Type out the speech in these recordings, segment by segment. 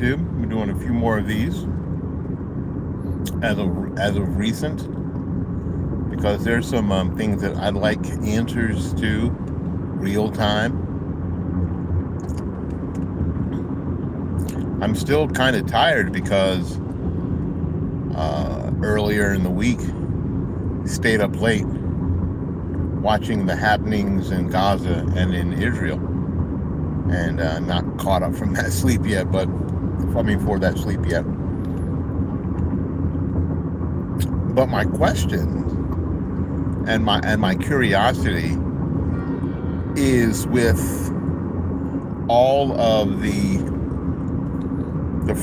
too. We're doing a few more of these as of recent because there's some things that I'd like answers to real time. I'm still kind of tired because earlier in the week stayed up late watching the happenings in Gaza and in Israel, and not caught up from that sleep yet. But for that sleep yet. But my question and my curiosity is with all of the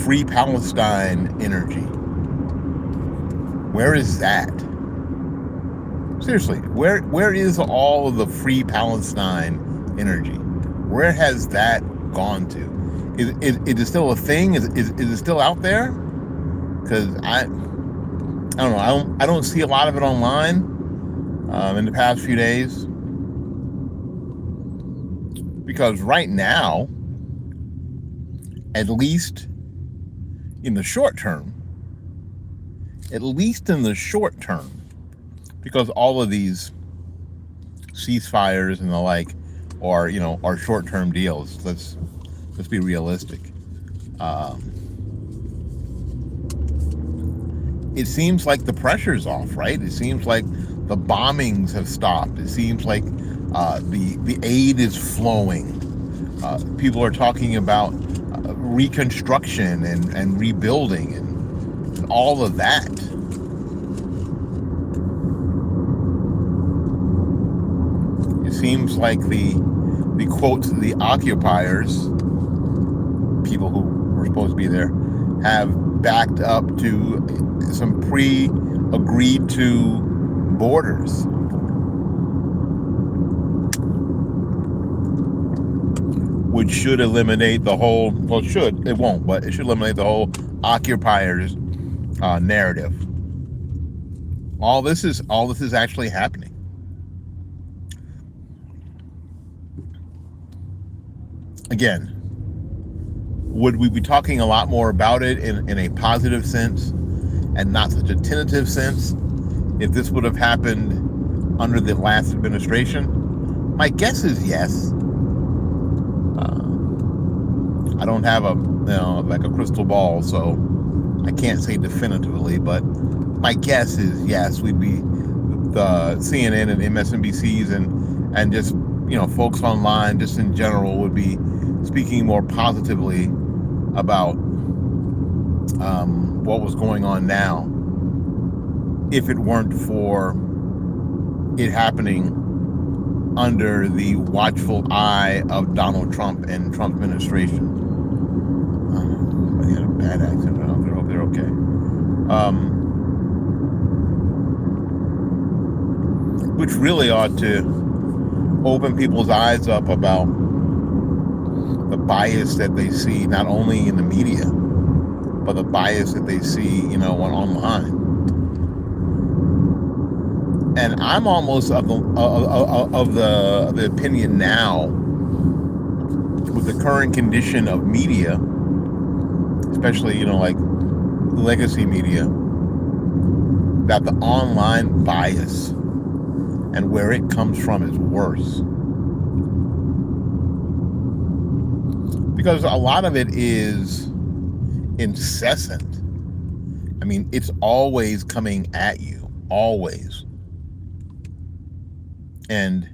Free Palestine energy. Where is that? Seriously, where is all of the Free Palestine energy? Where has that gone to? Is it still a thing? Is it still out there? Because I don't know. I don't see a lot of it online in the past few days. Because right now, at least in the short term, because all of these ceasefires and the like are short-term deals. Let's be realistic. It seems like the pressure's off, right? It seems like the bombings have stopped. It seems like the aid is flowing. People are talking about reconstruction and rebuilding and all of that. It seems like the occupiers, people who were supposed to be there, have backed up to some pre-agreed to borders. Which should eliminate the whole, it won't, but it should eliminate the whole occupiers narrative. All this is actually happening. Again, would we be talking a lot more about it in a positive sense and not such a tentative sense if this would have happened under the last administration? My guess is yes. I don't have a crystal ball, so I can't say definitively, but my guess is yes. We'd be the CNN and MSNBCs and just folks online just in general would be speaking more positively about what was going on now if it weren't for it happening under the watchful eye of Donald Trump and Trump's administration. I had a bad accent. I hope they're okay. Which really ought to open people's eyes up about the bias that they see, not only in the media, but the bias that they see, online. And I'm almost of the opinion now, with the current condition of media, especially like legacy media, that the online bias and where it comes from is worse. Because a lot of it is incessant. I mean, it's always coming at you, always. And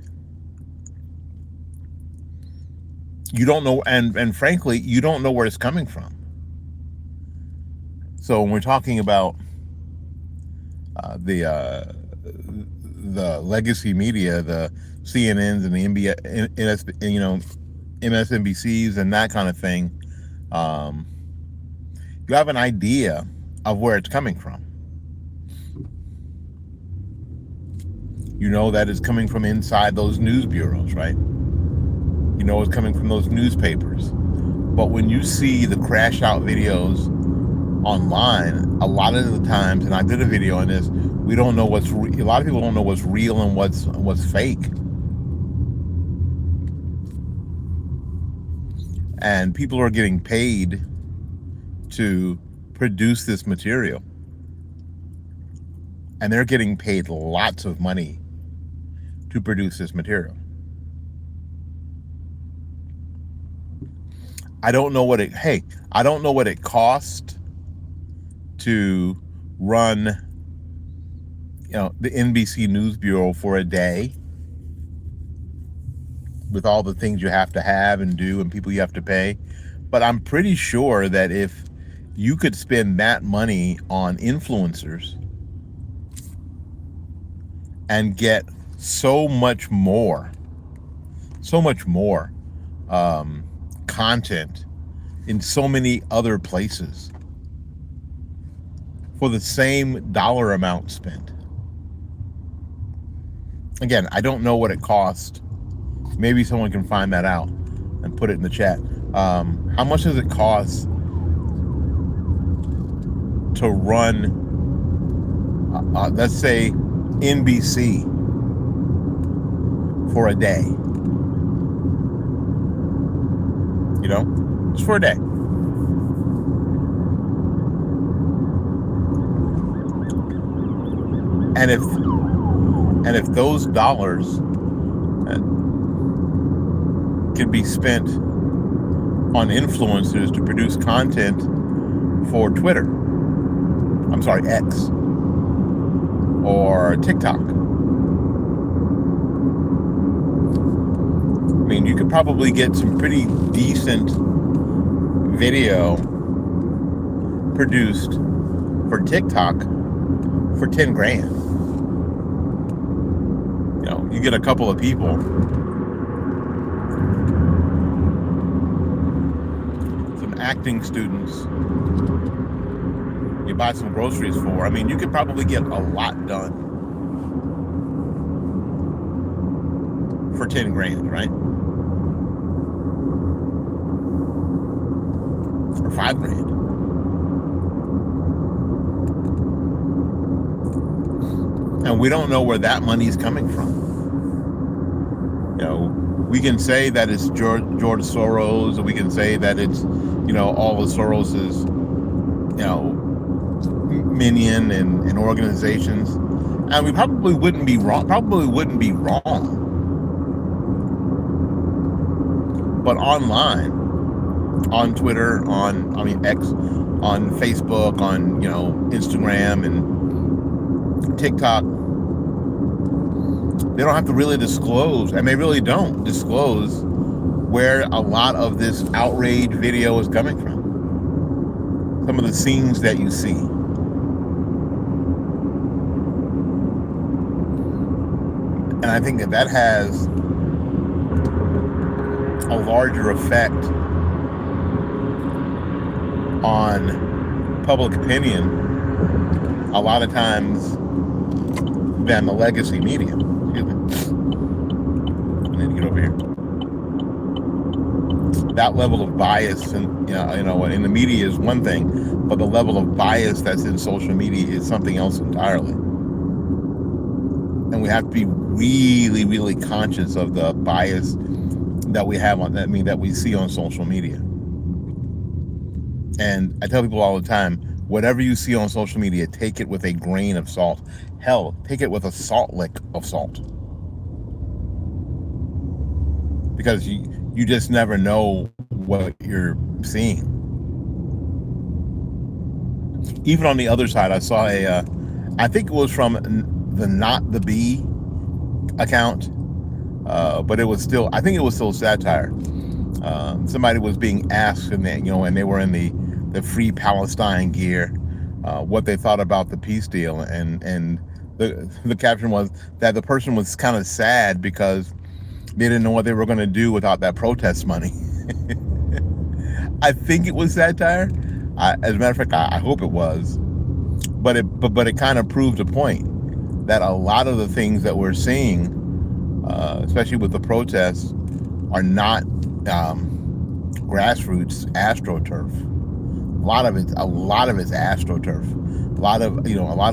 you don't know, and frankly, you don't know where it's coming from. So when we're talking about the legacy media, the CNNs and the MSNBCs and that kind of thing, you have an idea of where it's coming from. You know that it's coming from inside those news bureaus, right? You know it's coming from those newspapers. But when you see the crash out videos online, a lot of the times, and I did a video on this, we don't know a lot of people don't know what's real and what's fake. And people are getting paid to produce this material, and they're getting paid lots of money to produce this material. I don't know what it cost to run, the NBC News Bureau for a day, with all the things you have to have and do and people you have to pay. But I'm pretty sure that if you could spend that money on influencers and get so much more content in so many other places for the same dollar amount spent. Again, I don't know what it cost. Maybe someone can find that out and put it in the chat. How much does it cost to run, let's say, NBC for a day? Just for a day. And if those dollars can be spent on influencers to produce content for Twitter, I'm sorry, X or TikTok, I mean, you could probably get some pretty decent video produced for TikTok for 10 grand. You get a couple of people, some acting students, you buy some groceries for. I mean, you could probably get a lot done for 10 grand, right? Or 5 grand. And we don't know where that money's coming from. We can say that it's George Soros, or we can say that it's, all of Soros's, minion and organizations, and we probably wouldn't be wrong. But online, on Twitter, on X, on Facebook, on Instagram and TikTok, they don't have to really disclose, and they really don't disclose, where a lot of this outrage video is coming from. Some of the scenes that you see. And I think that has a larger effect on public opinion a lot of times than the legacy media. Excuse me. I need to get over here. That level of bias, and in the media is one thing, but the level of bias that's in social media is something else entirely. And we have to be really, really conscious of the bias that we have that we see on social media. And I tell people all the time, whatever you see on social media, take it with a grain of salt. Hell, take it with a salt lick of salt. Because you just never know what you're seeing. Even on the other side, I saw I think it was from the Not the Bee account, but I think it was still satire. Somebody was being asked, and they were in the Free Palestine gear, what they thought about the peace deal, and the caption was that the person was kind of sad because they didn't know what they were going to do without that protest money. I think it was satire. As a matter of fact, I hope it was, but it kind of proved a point that a lot of the things that we're seeing, especially with the protests, are not grassroots astroturf. A lot of it's astroturf. A lot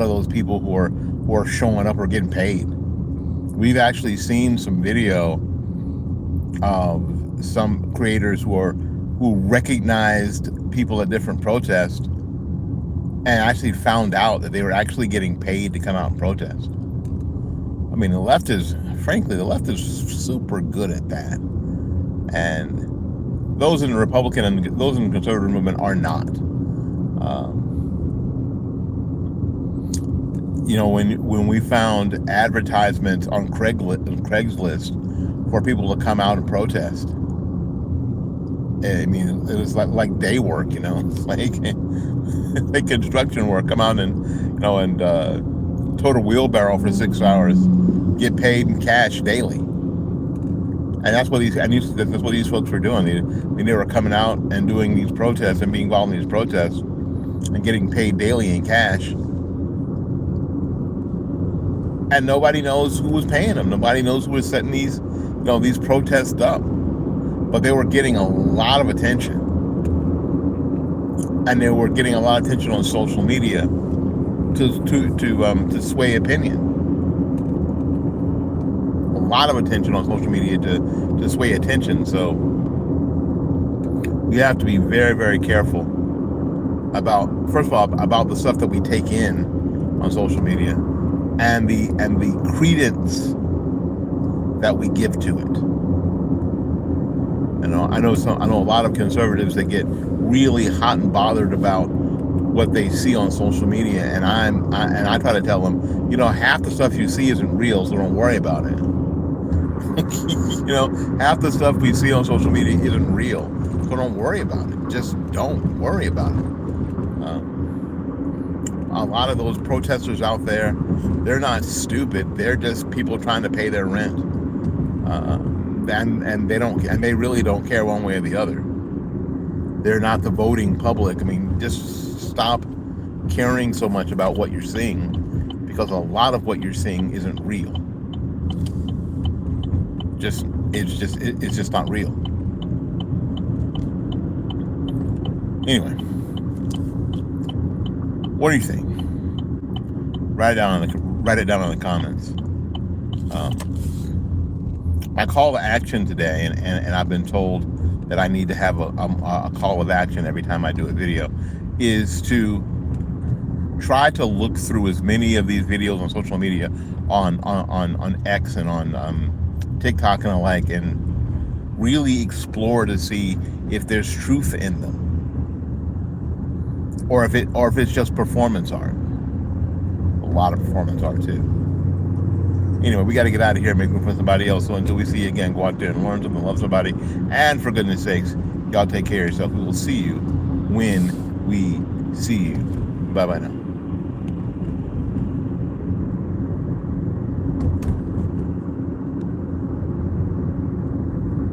of those people who are showing up are getting paid. We've actually seen some video of some creators who who recognized people at different protests and actually found out that they were actually getting paid to come out and protest. I mean, the left is super good at that. And those in the Republican and those in the conservative movement are not. When we found advertisements on Craigslist for people to come out and protest, I mean, it was like day work, It's like construction work. Come out and total wheelbarrow for 6 hours, get paid in cash daily. And that's what these folks were doing. They were coming out and doing these protests and being involved in these protests and getting paid daily in cash. And nobody knows who was paying them. Nobody knows who was setting these protests up. But they were getting a lot of attention. And they were getting a lot of attention on social media to sway opinion. A lot of attention on social media to sway attention. So we have to be very, very careful about, first of all, about the stuff that we take in on social media and the credence that we give to it. I know a lot of conservatives that get really hot and bothered about what they see on social media, and I try to tell them, half the stuff you see isn't real, so don't worry about it. Half the stuff we see on social media isn't real, so don't worry about it. Just don't worry about it. A lot of those protesters out there, they're not stupid. They're just people trying to pay their rent. And they really don't care one way or the other. They're not the voting public. I mean, just stop caring so much about what you're seeing, because a lot of what you're seeing isn't real. It's just not real. Anyway, what do you think? Write it down in the comments. My call to action today, and I've been told that I need to have a call of action every time I do a video, is to try to look through as many of these videos on social media, on X and on TikTok and the like, and really explore to see if there's truth in them, or if it's just performance art. A lot of performance art too. Anyway, we got to get out of here, make room for somebody else. So until we see you again, go out there and learn something, love somebody, and for goodness sakes, y'all take care of yourself. We will see you when we see you. Bye-bye now.